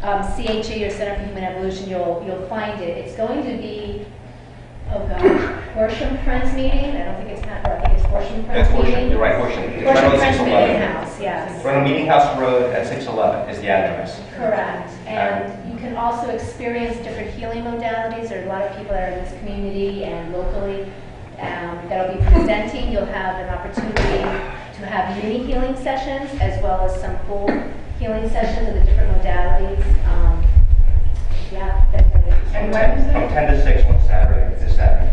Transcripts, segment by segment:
CHE, or Center for Human Evolution, you'll find it. It's going to be, oh gosh, Horsham Friends meeting. I don't think it's Pat, I think it's Horsham Friends meeting. You're right, Horsham. It's Horsham right on Friends 611. Meeting House, yes. Right on Meeting House Road at 611 is the address. Correct. And you can also experience different healing modalities. There are a lot of people that are in this community and locally that'll be presenting. You'll have an opportunity to have mini healing sessions as well as some full healing sessions of the different modalities. Yeah. And when is From it? 10 to 6 on Saturday, this Saturday.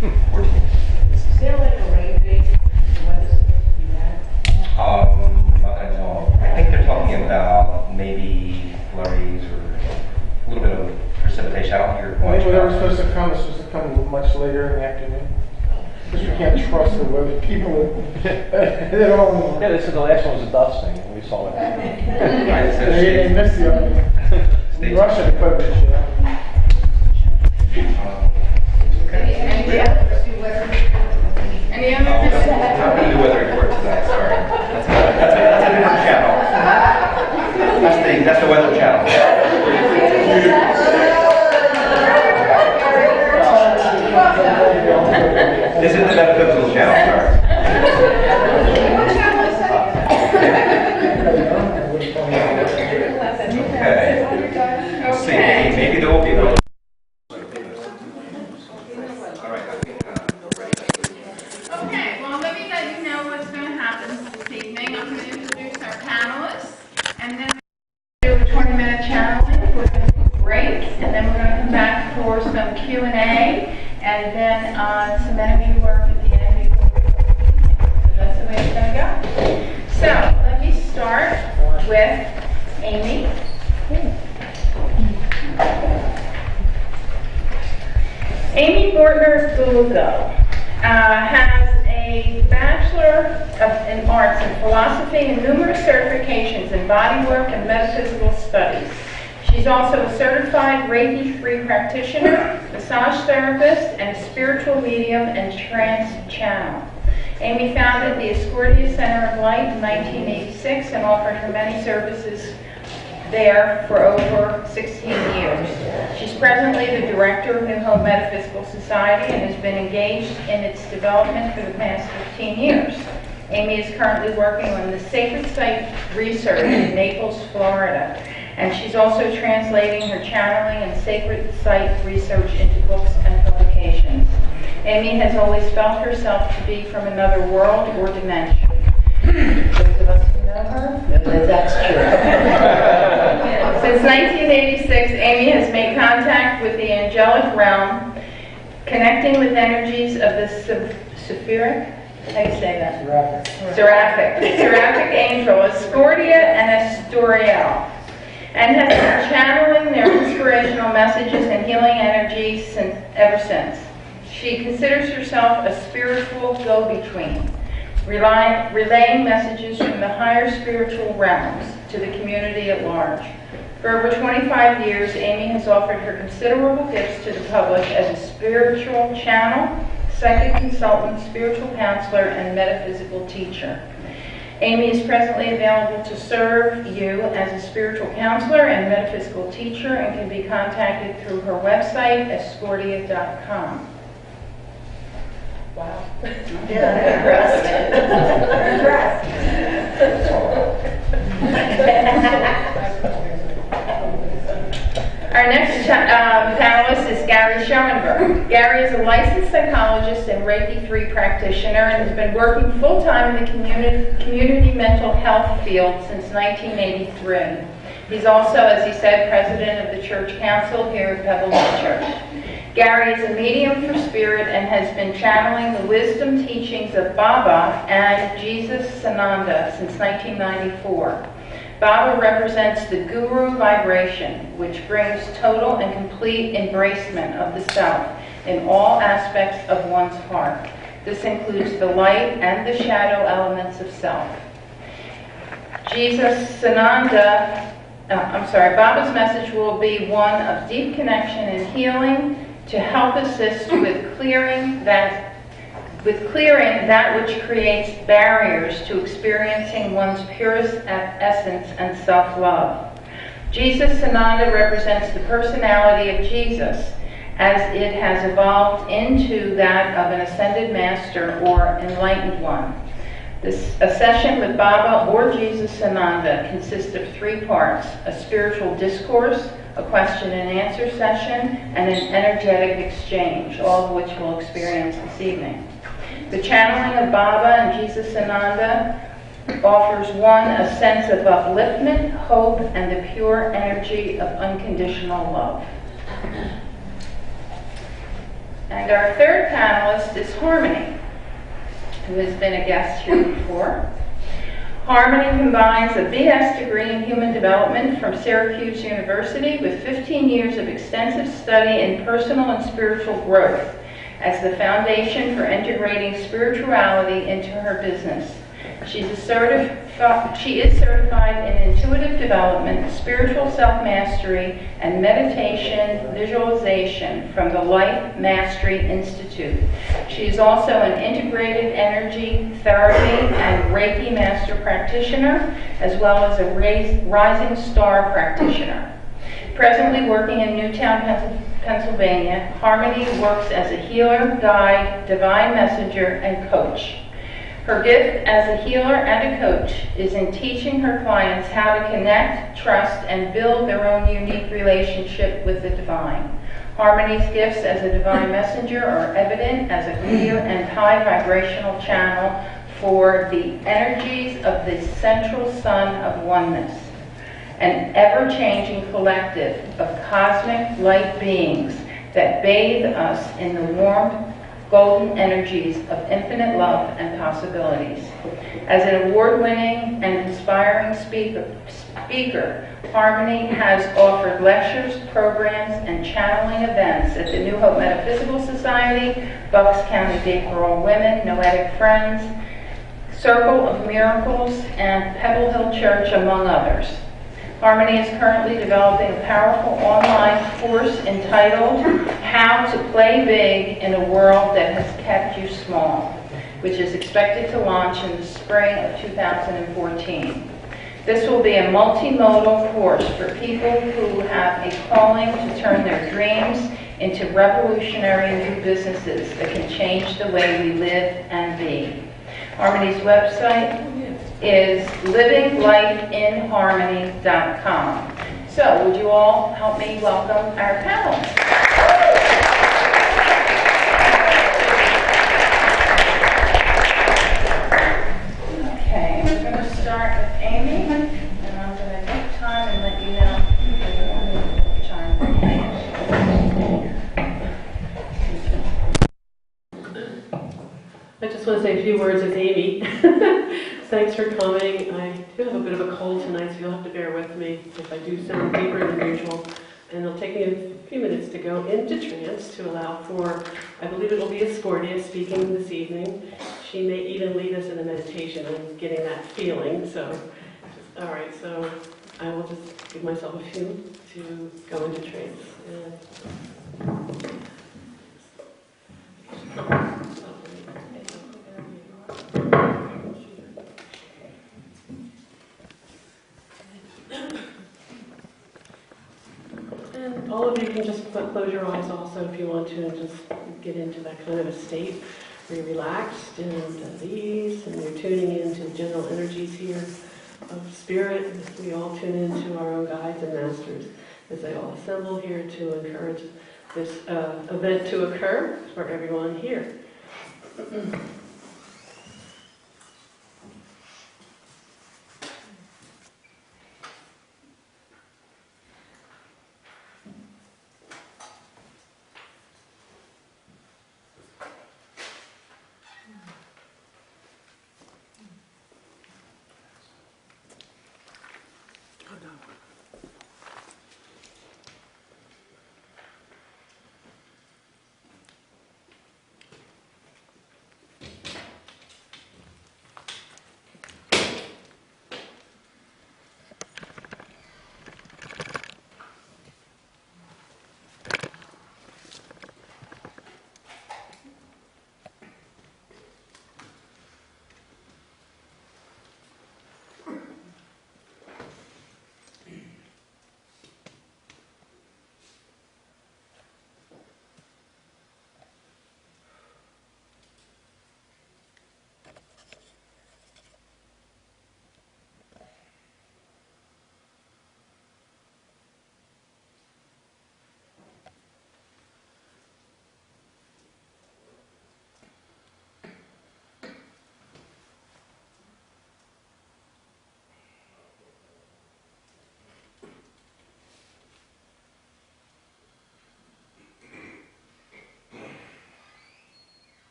14th. Is there like a rain date? When is it supposed to be at? Not that I know of. I think they're talking about maybe flurries or a little bit of precipitation. I don't hear much. Maybe they were supposed to come, it's supposed to come much later in the afternoon. Because we can't trust the weather people. They don't. Yeah, they said the last one was a dust thing, and we saw it. They missed the other one. Stay Russia equipment, you know. Any other? Not going to do weather report tonight, sorry. That's a different channel. That's the weather channel. This is the metaphysical channel, sorry. Okay. Let's see, maybe there will be one. Okay, well, let me let you know what's going to happen this evening. I'm going to introduce our panelists, and then we'll do a 20-minute channeling. We're going to take a break, and then we're going to come back for some Q&A, and then some energy work at the end before we go to the evening. So that's the way it's going to go. So let me start with Amy. Amy Bortner-Gialuco has a Bachelor in Arts in Philosophy and numerous certifications in bodywork and metaphysical studies. She's also a certified Reiki 3 practitioner, massage therapist, and a spiritual medium and trance channel. Amy founded the Escortia Center of Light in 1986 and offered her many services there for over 16 years. She's presently the director of New Home Metaphysical Society and has been engaged in its development for the past 15 years. Amy is currently working on the sacred site research in Naples, Florida, and she's also translating her channeling and sacred site research into books and publications. Amy has always felt herself to be from another world or dimension. Those of us who know her, that's true. Since 1986, Amy has made contact with the angelic realm, connecting with energies of the Seraphic, how do you say that? Seraphic angel, Escortia and Estoriel, and has been channeling their inspirational messages and healing energies ever since. She considers herself a spiritual go-between, relaying messages from the higher spiritual realms to the community at large. For over 25 years, Amy has offered her considerable gifts to the public as a spiritual channel, psychic consultant, spiritual counselor, and metaphysical teacher. Amy is presently available to serve you as a spiritual counselor and metaphysical teacher and can be contacted through her website, escortia.com. Wow. Yeah, Our next panelist is Gary Schoenberg. Gary is a licensed psychologist and Reiki 3 practitioner and has been working full-time in the community mental health field since 1983. He's also, as he said, president of the church council here at Pebblewood Church. Gary is a medium for spirit and has been channeling the wisdom teachings of Baba and Jesus Sananda since 1994. Baba represents the guru vibration, which brings total and complete embracement of the self in all aspects of one's heart. This includes the light and the shadow elements of self. Baba's message will be one of deep connection and healing to help assist with clearing that which creates barriers to experiencing one's purest essence and self-love. Jesus Sananda represents the personality of Jesus as it has evolved into that of an ascended master or enlightened one. A session with Baba or Jesus Sananda consists of 3 parts: a spiritual discourse, a question and answer session, and an energetic exchange, all of which we'll experience this evening. The channeling of Baba and Jesus Sananda offers one a sense of upliftment, hope, and the pure energy of unconditional love. And our third panelist is Harmony, who has been a guest here before. Harmony combines a BS degree in human development from Syracuse University with 15 years of extensive study in personal and spiritual growth as the foundation for integrating spirituality into her business. She is certified in intuitive development, spiritual self-mastery, and meditation visualization from the Light Mastery Institute. She is also an integrated energy therapy and Reiki master practitioner, as well as a rising star practitioner. Presently working in Newtown, Pennsylvania, Harmony works as a healer, guide, divine messenger, and coach. Her gift as a healer and a coach is in teaching her clients how to connect, trust, and build their own unique relationship with the divine. Harmony's gifts as a divine messenger are evident as a clear and high vibrational channel for the energies of the central sun of oneness, an ever-changing collective of cosmic light beings that bathe us in the warm, golden energies of infinite love and possibilities. As an award-winning and inspiring speaker, Harmony has offered lectures, programs, and channeling events at the New Hope Metaphysical Society, Bucks County Day for All Women, Noetic Friends, Circle of Miracles, and Pebble Hill Church, among others. Harmony is currently developing a powerful online course entitled How to Play Big in a World That Has Kept You Small, which is expected to launch in the spring of 2014. This will be a multimodal course for people who have a calling to turn their dreams into revolutionary new businesses that can change the way we live and be. Harmony's website is livinglifeinharmony.com. So, would you all help me welcome our panelists? Okay, we're going to start with Amy, and I'm going to take time and let you know if you want to chime I just want to say a few words as Amy. Thanks for coming. I do have a bit of a cold tonight, so you'll have to bear with me if I do sound deeper than usual. And it'll take me a few minutes to go into trance to allow for, I believe it will be Escordia speaking this evening. She may even lead us in a meditation. I'm getting that feeling. So, all right, so I will just give myself a few to go into trance. And all of you can just close your eyes also if you want to, and just get into that kind of a state where you're relaxed and at ease, and you're tuning into the general energies here of spirit as we all tune into our own guides and masters as they all assemble here to encourage this event to occur for everyone here.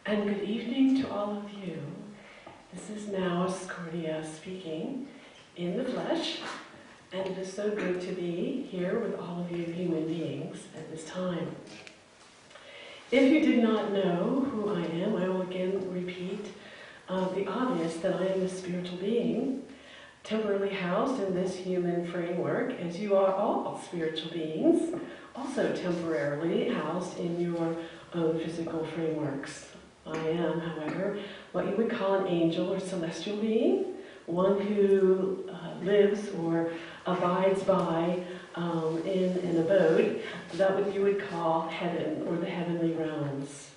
and good evening to all of you. This is now Scordia speaking in the flesh, and it is so good to be here with all of you human beings at this time. If you did not know who I am, I will again repeat the obvious, that I am a spiritual being, temporarily housed in this human framework, as you are all spiritual beings, also temporarily housed in your own physical frameworks. I am, however, what you would call an angel or celestial being, one who lives or abides by in an abode that what you would call heaven or the heavenly realms.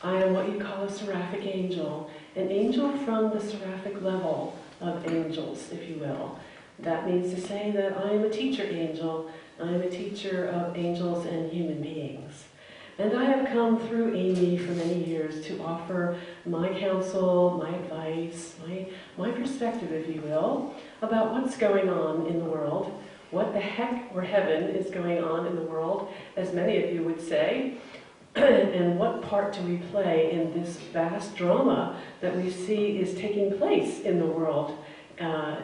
I am what you call a seraphic angel, an angel from the seraphic level of angels, if you will. That means to say that I am a teacher angel. I am a teacher of angels and human beings. And I have come through Amy for many years to offer my counsel, my advice, my perspective, if you will, about what's going on in the world, what the heck or heaven is going on in the world, as many of you would say, and what part do we play in this vast drama that we see is taking place in the world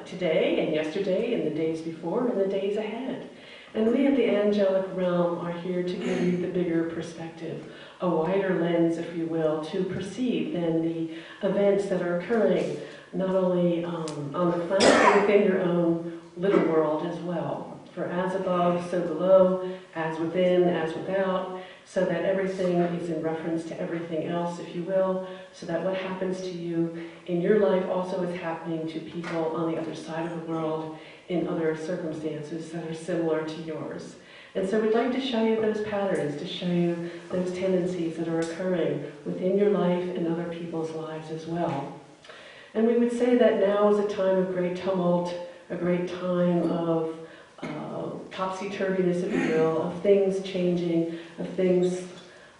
today and yesterday and the days before and the days ahead. And we at the angelic realm are here to give you the bigger perspective, a wider lens, if you will, to perceive then the events that are occurring, not only on the planet, but within your own little world as well. For as above, so below, as within, as without, so that everything is in reference to everything else, if you will, so that what happens to you in your life also is happening to people on the other side of the world in other circumstances that are similar to yours. And so we'd like to show you those patterns, to show you those tendencies that are occurring within your life and other people's lives as well. And we would say that now is a time of great tumult, a great time of topsy-turviness, if you will, of things changing, of things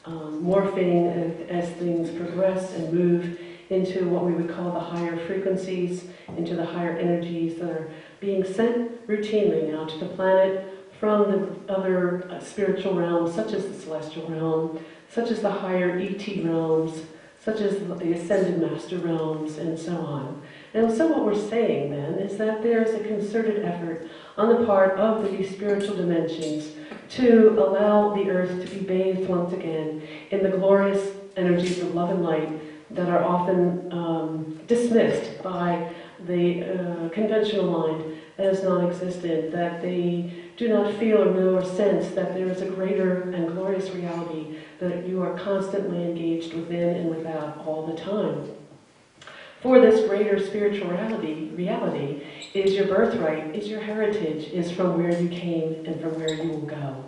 morphing as things progress and move into what we would call the higher frequencies, into the higher energies that are being sent routinely now to the planet from the other spiritual realms, such as the celestial realm, such as the higher ET realms, such as the ascended master realms, and so on. And so what we're saying then is that there's a concerted effort on the part of the spiritual dimensions to allow the earth to be bathed once again in the glorious energies of love and light that are often dismissed by the conventional mind as non-existent, that they do not feel or know or sense that there is a greater and glorious reality that you are constantly engaged within and without all the time. For this greater spiritual reality is your birthright, is your heritage, is from where you came and from where you will go.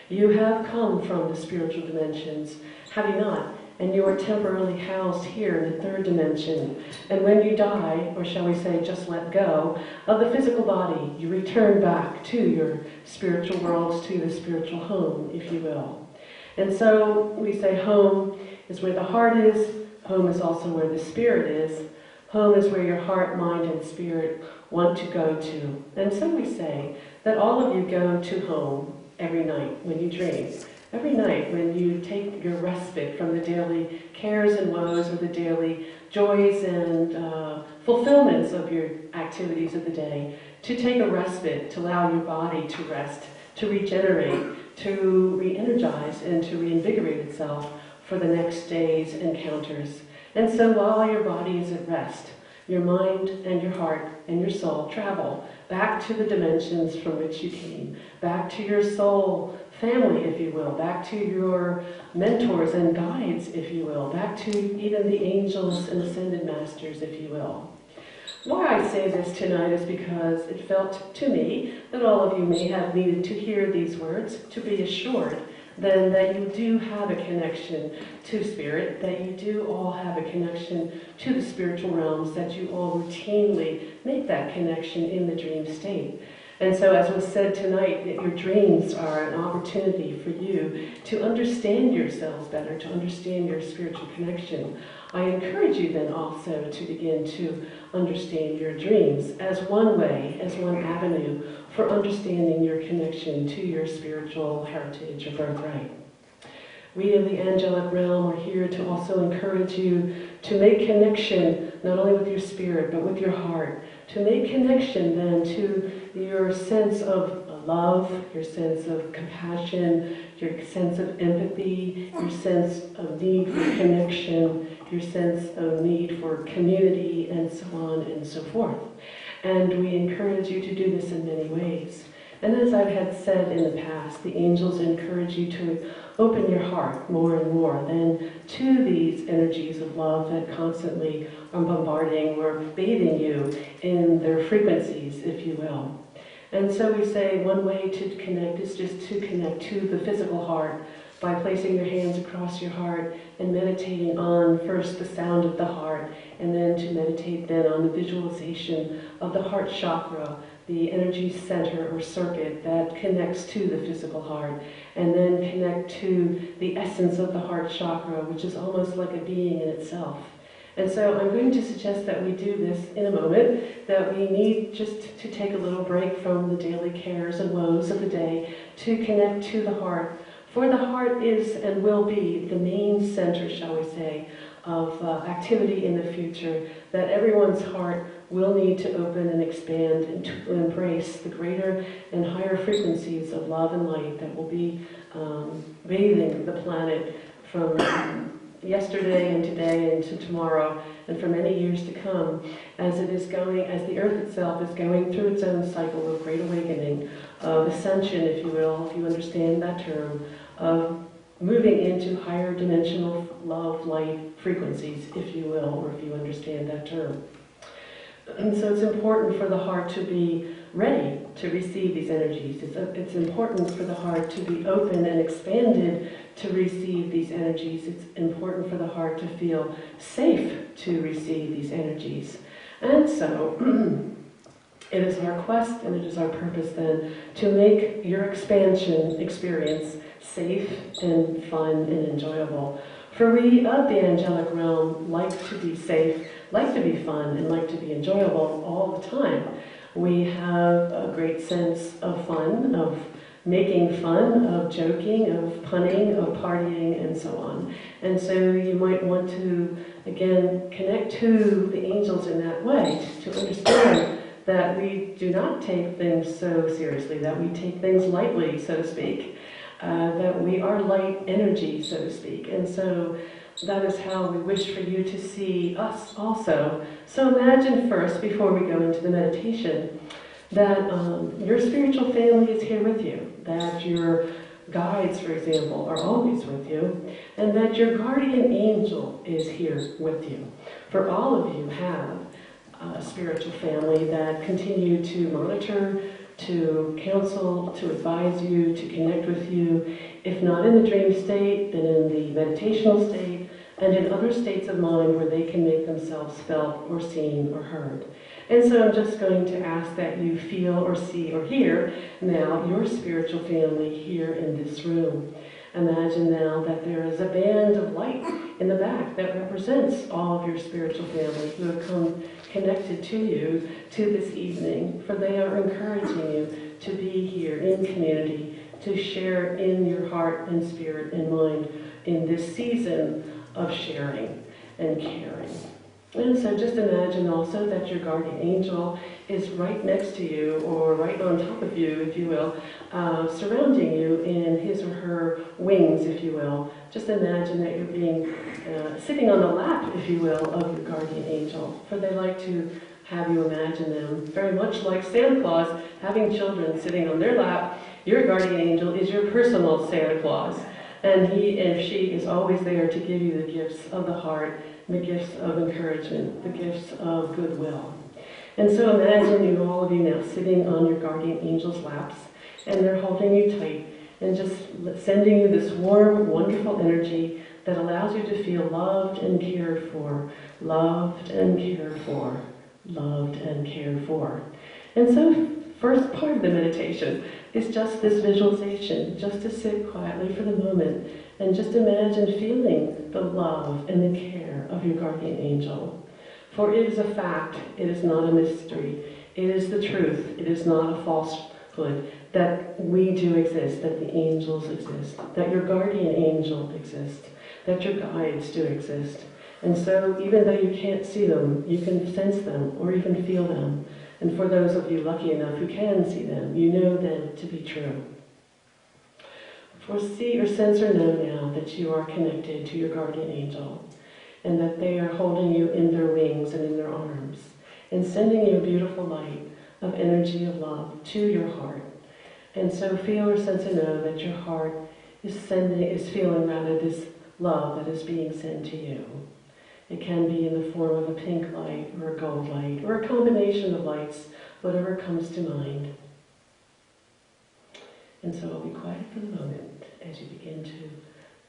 You have come from the spiritual dimensions, have you not? And you are temporarily housed here in the third dimension. And when you die, or shall we say just let go, of the physical body, you return back to your spiritual worlds, to the spiritual home, if you will. And so we say home is where the heart is, home is also where the spirit is, home is where your heart, mind, and spirit want to go to. And so we say that all of you go to home every night when you dream. Every night when you take your respite from the daily cares and woes or the daily joys and fulfillments of your activities of the day, to take a respite, to allow your body to rest, to regenerate, to re-energize, and to reinvigorate itself for the next day's encounters. And so while your body is at rest, your mind and your heart and your soul travel back to the dimensions from which you came, back to your soul family, if you will, back to your mentors and guides, if you will, back to even the angels and ascended masters, if you will. Why I say this tonight is because it felt to me that all of you may have needed to hear these words to be assured then that you do have a connection to spirit, that you do all have a connection to the spiritual realms, that you all routinely make that connection in the dream state. And so as was said tonight, that your dreams are an opportunity for you to understand yourselves better, to understand your spiritual connection. I encourage you then also to begin to understand your dreams as one way, as one avenue for understanding your connection to your spiritual heritage or birthright. We of the angelic realm are here to also encourage you to make connection, not only with your spirit, but with your heart. To make connection then to your sense of love, your sense of compassion, your sense of empathy, your sense of need for connection, your sense of need for community, and so on and so forth. And we encourage you to do this in many ways. And as I had said in the past, the angels encourage you to open your heart more and more then to these energies of love that constantly are bombarding or bathing you in their frequencies, if you will. And so we say one way to connect is just to connect to the physical heart by placing your hands across your heart and meditating on first the sound of the heart, and then to meditate then on the visualization of the heart chakra, the energy center or circuit that connects to the physical heart, and then connect to the essence of the heart chakra, which is almost like a being in itself. And so I'm going to suggest that we do this in a moment, that we need just to take a little break from the daily cares and woes of the day to connect to the heart. For the heart is and will be the main center, shall we say, of activity in the future, that everyone's heart will need to open and expand and to embrace the greater and higher frequencies of love and light that will be bathing the planet from yesterday and today and to tomorrow and for many years to come, as it is going, as the earth itself is going through its own cycle of great awakening, of ascension, if you will, if you understand that term, of moving into higher dimensional love, light frequencies, if you will, or if you understand that term. And so it's important for the heart to be ready to receive these energies. It's important for the heart to be open and expanded to receive these energies. It's important for the heart to feel safe to receive these energies. And so it is our quest and it is our purpose then to make your expansion experience safe and fun and enjoyable. For we of the angelic realm like to be safe, like to be fun, and like to be enjoyable all the time. We have a great sense of fun, of making fun, of joking, of punning, of partying, and so on. And so you might want to, again, connect to the angels in that way, to understand that we do not take things so seriously, that we take things lightly, so to speak, that we are light energy, so to speak. And so that is how we wish for you to see us also. So imagine first, before we go into the meditation, that your spiritual family is here with you, that your guides, for example, are always with you, and that your guardian angel is here with you. For all of you have a spiritual family that continue to monitor, to counsel, to advise you, to connect with you, if not in the dream state, then in the meditational state, and in other states of mind where they can make themselves felt or seen or heard. And so I'm just going to ask that you feel or see or hear now your spiritual family here in this room. Imagine now that there is a band of light in the back that represents all of your spiritual family who have come connected to you to this evening, for they are encouraging you to be here in community, to share in your heart and spirit and mind in this season of sharing and caring. And so just imagine also that your guardian angel is right next to you, or right on top of you, if you will, surrounding you in his or her wings, if you will. Just imagine that you're being sitting on the lap, if you will, of your guardian angel. For they like to have you imagine them very much like Santa Claus having children sitting on their lap. Your guardian angel is your personal Santa Claus. And he and she is always there to give you the gifts of the heart, the gifts of encouragement, the gifts of goodwill. And so imagine you, all of you now, sitting on your guardian angel's laps, and they're holding you tight and just sending you this warm, wonderful energy that allows you to feel loved and cared for, loved and cared for, loved and cared for. And so first part of the meditation is just this visualization, just to sit quietly for the moment and just imagine feeling the love and the care of your guardian angel. For it is a fact, it is not a mystery, it is the truth, it is not a falsehood, that we do exist, that the angels exist, that your guardian angel exists, that your guides do exist. And so even though you can't see them, you can sense them or even feel them. And for those of you lucky enough who can see them, you know them to be true. Foresee or sense or know now that you are connected to your guardian angel and that they are holding you in their wings and in their arms and sending you a beautiful light of energy of love to your heart. And so feel or sense or know that your heart is feeling this love that is being sent to you. It can be in the form of a pink light or a gold light or a combination of lights, whatever comes to mind. And so I'll be quiet for the moment as you begin to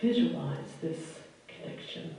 visualize this connection.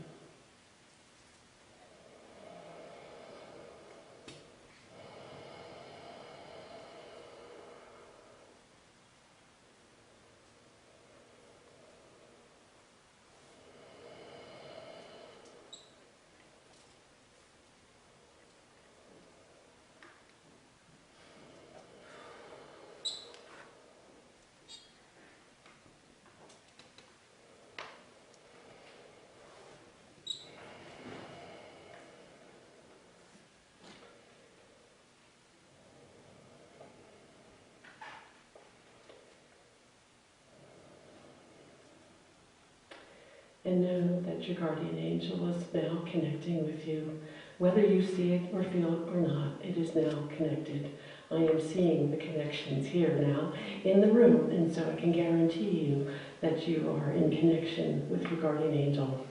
And know that your guardian angel is now connecting with you. Whether you see it or feel it or not, it is now connected. I am seeing the connections here now in the room, and so I can guarantee you that you are in connection with your guardian angel.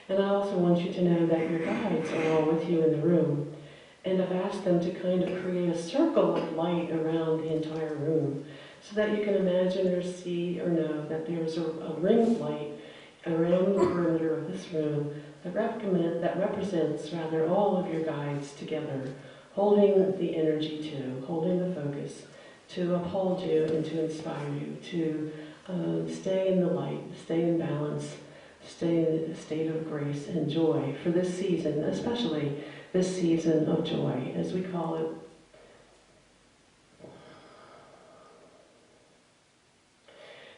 And I also want you to know that your guides are all with you in the room, and I've asked them to kind of create a circle of light around the entire room, so that you can imagine or see or know that there's a ring of light around the perimeter of this room that represents all of your guides together, holding the energy holding the focus, to uphold you and to inspire you, to stay in the light, stay in balance, stay in a state of grace and joy for this season, especially this season of joy, as we call it.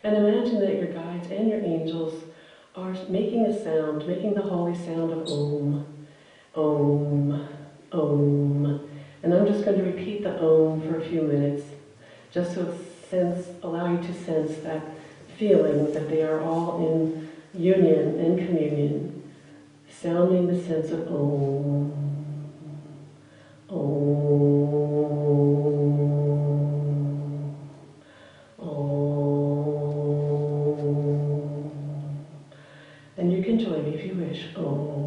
And imagine that your guides and your angels are making a sound, making the holy sound of Om, Om, Om. And I'm just going to repeat the Om for a few minutes, just to allow you to sense that feeling that they are all in union and communion, sounding the sense of Om, Om. And you can join me if you wish. Om.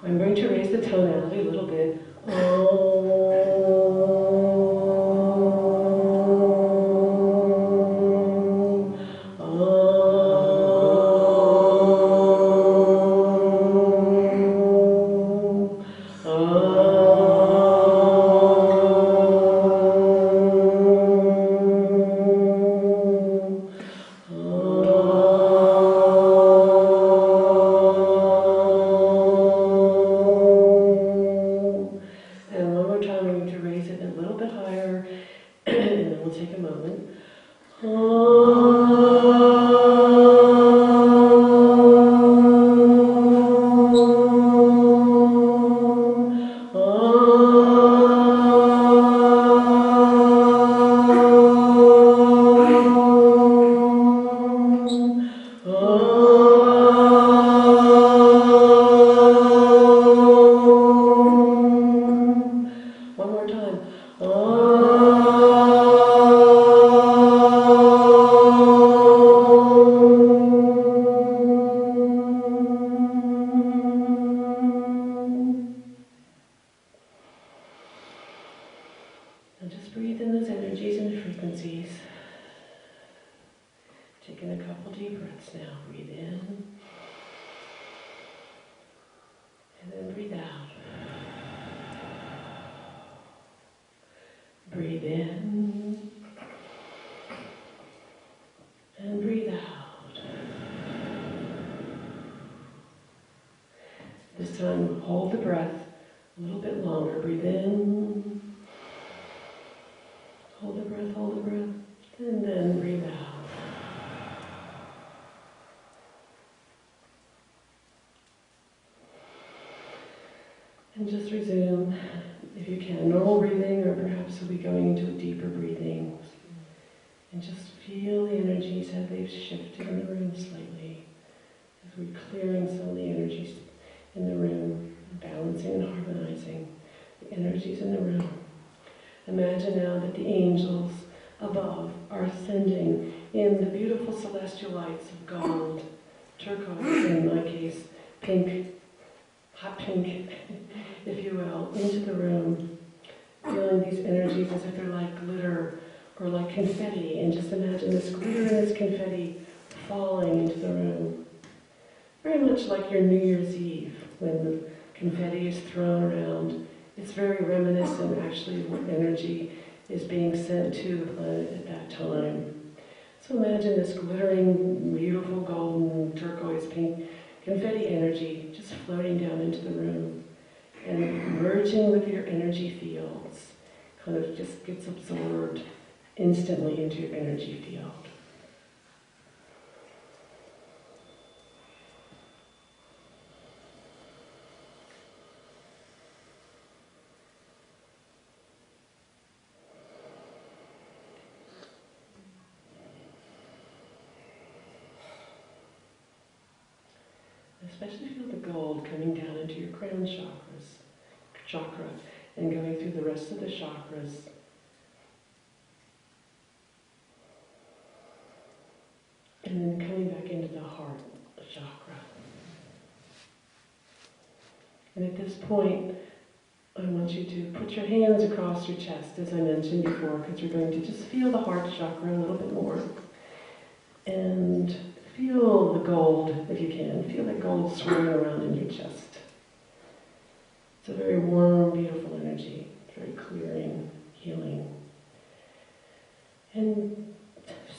I'm going to raise the tonality a little bit. And just breathe in those energies and frequencies. Taking a couple deep breaths now. Breathe in. And then breathe out. Breathe in and breathe out. This time, hold the breath a little bit longer. Breathe in, hold the breath, and then breathe out. And just resume, if you can, normal breathing, or perhaps we'll be going into a deeper breathing. And just feel the energies as they've shifted in the room slightly, as we're clearing some of the energies in the room, balancing and harmonizing the energies in the room. Imagine now that the angels above are ascending in the beautiful celestial lights of gold, turquoise, in my case, pink, hot pink, if you will, into the room, feeling these energies as if they're like glitter or like confetti, and just imagine this glitter and this confetti falling into the room. Very much like your New Year's Eve, when the confetti is thrown around. It's very reminiscent, actually, of what energy is being sent to the planet at that time. So imagine this glittering, beautiful, golden, turquoise, pink confetti energy just floating down into the room and merging with your energy fields. Kind of just gets absorbed instantly into your energy field. Especially feel the gold coming down into your crown chakra, and going through the rest of the chakras. And then coming back into the heart chakra. And at this point, I want you to put your hands across your chest, as I mentioned before, because you're going to just feel the heart chakra a little bit more. And feel the gold, if you can. Feel that gold swirling around in your chest. It's a very warm, beautiful energy, very clearing, healing. And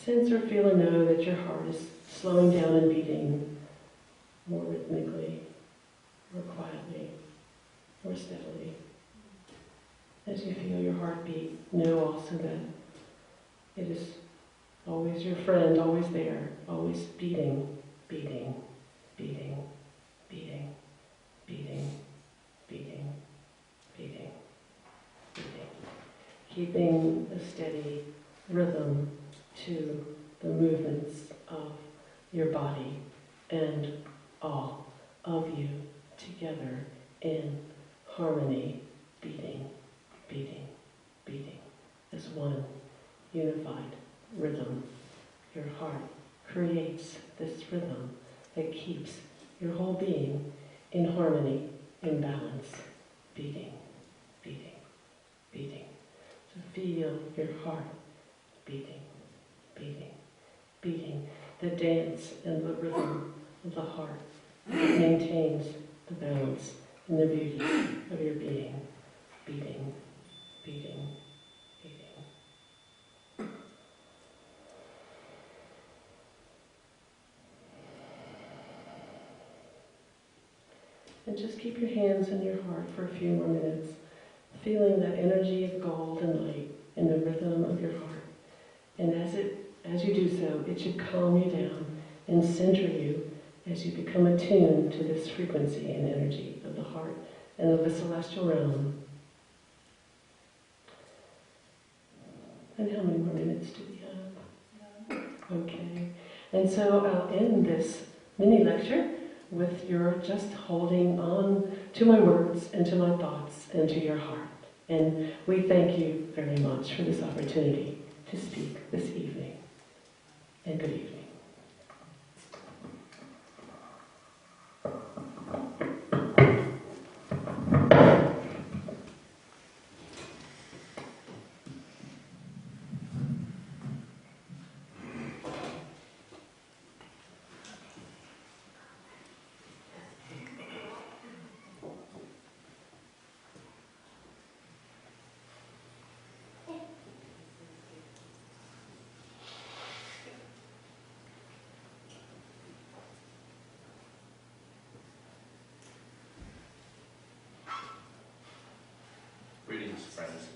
sense or feel or know that your heart is slowing down and beating more rhythmically, more quietly, more steadily. As you feel your heartbeat, know also that it is always your friend, always there, always beating, beating, beating, beating, beating, beating, beating, beating. Keeping a steady rhythm to the movements of your body and all of you together in harmony, beating, beating, beating, as one unified rhythm. Your heart creates this rhythm that keeps your whole being in harmony, in balance, beating, beating, beating. So feel your heart beating, beating, beating, the dance and the rhythm of the heart that maintains the balance and the beauty of your being, beating, beating, beating. And just keep your hands in your heart for a few more minutes, feeling that energy of gold and light in the rhythm of your heart. And as you do so, it should calm you down and center you as you become attuned to this frequency and energy of the heart and of the celestial realm. And how many more minutes do we have? Okay. And so I'll end this mini lecture with your just holding on to my words and to my thoughts and to your heart. And we thank you very much for this opportunity to speak this evening. And good evening. Greetings, friends.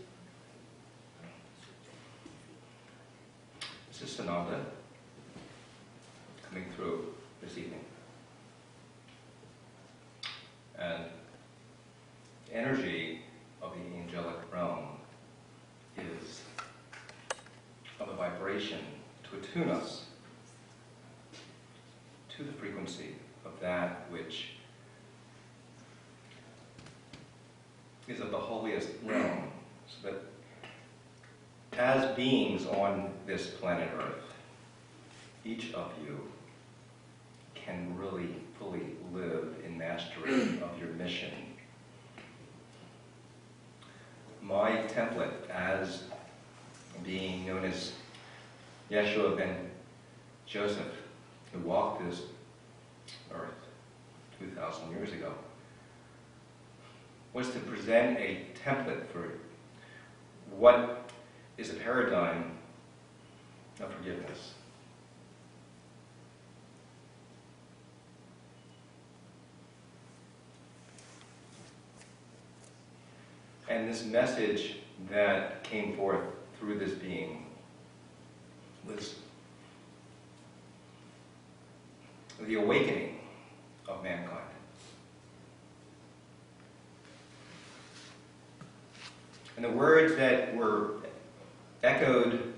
This is Sananda coming through this evening. And the energy of the angelic realm is of a vibration to attune us to the frequency of that which is of the holiest realm, so that as beings on this planet Earth, each of you can really fully live in mastery of your mission. My template as being known as Yeshua ben Joseph, who walked this earth 2,000 years ago, was to present a template for what is a paradigm of forgiveness. And this message that came forth through this being was the awakening of mankind. And the words that were echoed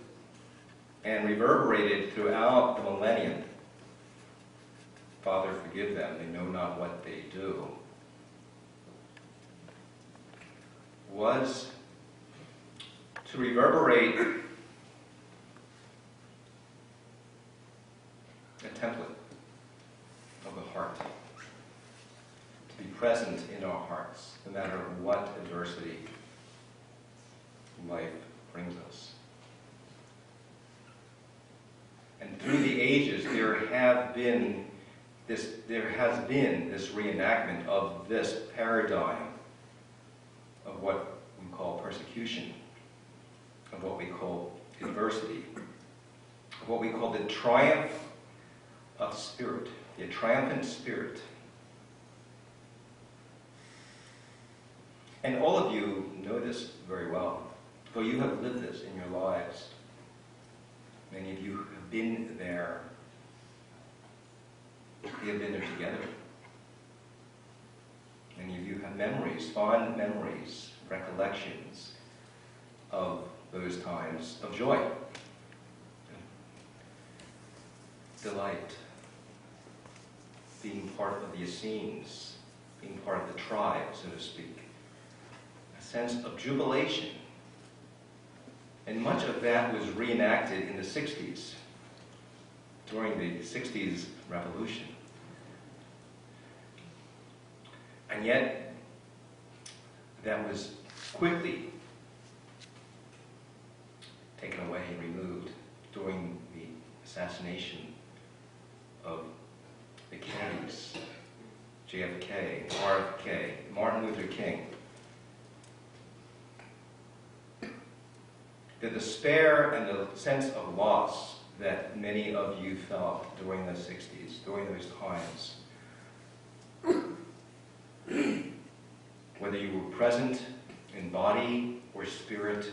and reverberated throughout the millennium, Father, forgive them, they know not what they do, was to reverberate a template of the heart, to be present in our hearts, no matter what adversity life brings us. And through the ages, there has been this reenactment of this paradigm of what we call persecution, of what we call adversity, of what we call the triumph of spirit, the triumphant spirit. And all of you know this very well, for you have lived this in your lives. Many of you have been there. We have been there together. Many of you have memories, fond memories, recollections of those times of joy, delight, being part of the Essenes, being part of the tribe, so to speak, a sense of jubilation. And much of that was reenacted in the 60s, during the 60s revolution. And yet, that was quickly taken away and removed during the assassination of the Kennedys, JFK, RFK, Martin Luther King. The despair and the sense of loss that many of you felt during the 60s, during those times, whether you were present in body or spirit,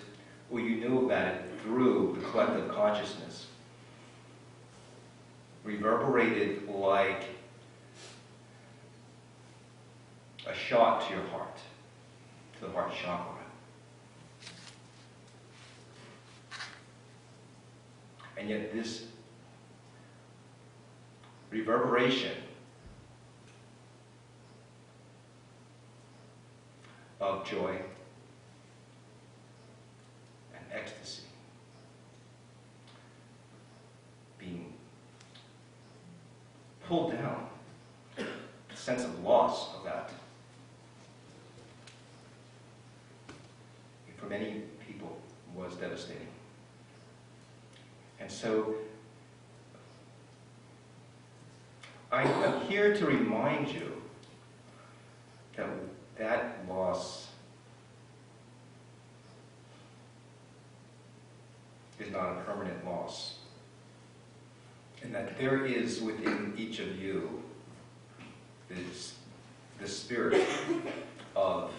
or you knew about it through the collective consciousness, reverberated like a shot to your heart, to the heart chakra. And yet this reverberation of joy and ecstasy being pulled down, the sense of loss of that, for many people was devastating. And so, I'm here to remind you that that loss is not a permanent loss, and that there is within each of you this spirit of